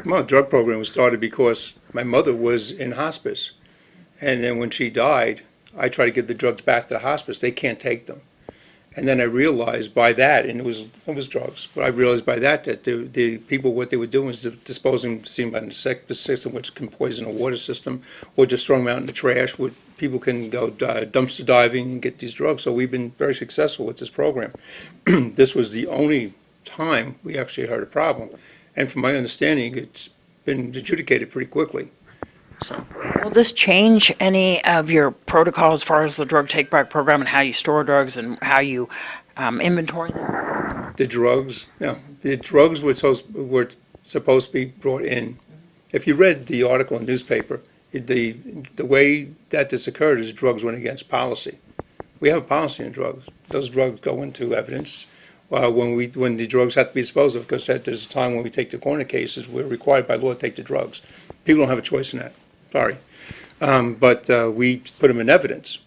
Well, the drug program was started because my mother was in hospice. And then when she died, I tried to give the drugs back to the hospice. They can't take them. And then I realized by that, and it was drugs, but I realized by that the people, what they were doing was disposing them in the system, which can poison the water system, or just throwing them out in the trash, where people can go dumpster diving and get these drugs. So we've been very successful with this program. This was the only time we actually heard a problem. And from my understanding, it's been adjudicated pretty quickly. So. Will this change any of your protocol as far as the drug take-back program and how you store drugs and how you inventory them? The drugs, the drugs were supposed to be brought in. If you read the article in the newspaper, the way that this occurred is drugs went against policy. We have a policy on drugs. Those drugs go into evidence when the drugs have to be disposed of, because there's a time when we take the corner cases, we're required by law to take the drugs. People don't have a choice in that. Sorry. But we put them in evidence.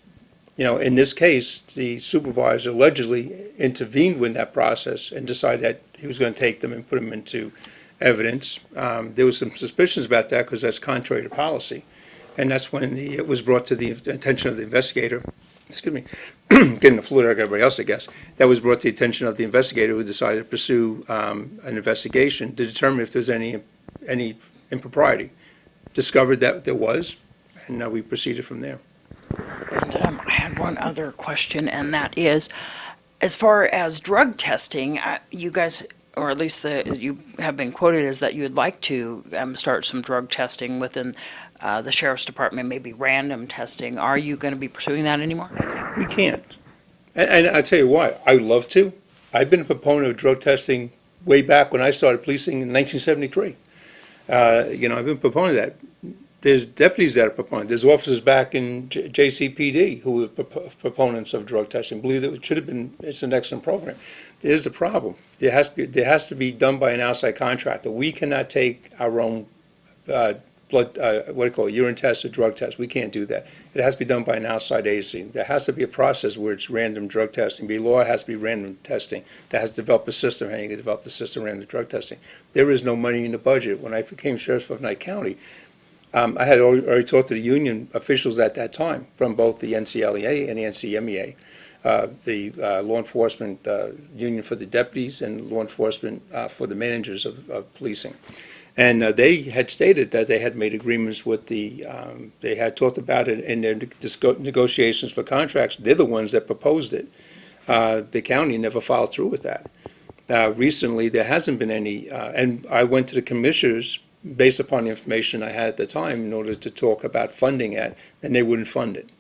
In this case, the supervisor allegedly intervened with that process and decided that he was going to take them and put them into evidence. There was some suspicions about that because that's contrary to policy. And that's when it was brought to the attention of the investigator. Excuse me, getting the flu like everybody else, I guess. That was brought to the attention of the investigator, who decided to pursue an investigation to determine if there's any impropriety. Discovered that there was, and we proceeded from there. And I had one other question, and that is, as far as drug testing, you guys, or at least you have been quoted as that you would like to start some drug testing within the Sheriff's Department, maybe random testing. Are you going to be pursuing that anymore? We can't. And I'll tell you why. I would love to. I've been a proponent of drug testing way back when I started policing in 1973. I've been a proponent of that. There's deputies that are proponents. There's officers back in JCPD who are proponents of drug testing. Believe that it should have been. It's an excellent program. There's the problem. There has to be done by an outside contractor. We cannot take our own urine test or drug test. We can't do that. It has to be done by an outside agency. There has to be a process where it's random drug testing. By law, it has to be random testing. That has to develop a system, and you can develop the system random drug testing. There is no money in the budget. When I became sheriff of Knight County, I had already talked to the union officials at that time from both the NCLEA and the NCMEA, the law enforcement union for the deputies and law enforcement for the managers of policing. And they had stated that they had made agreements with they had talked about it in their negotiations for contracts. They're the ones that proposed it. The county never followed through with that. Recently, there hasn't been any, and I went to the commissioners based upon the information I had at the time in order to talk about funding it, and they wouldn't fund it.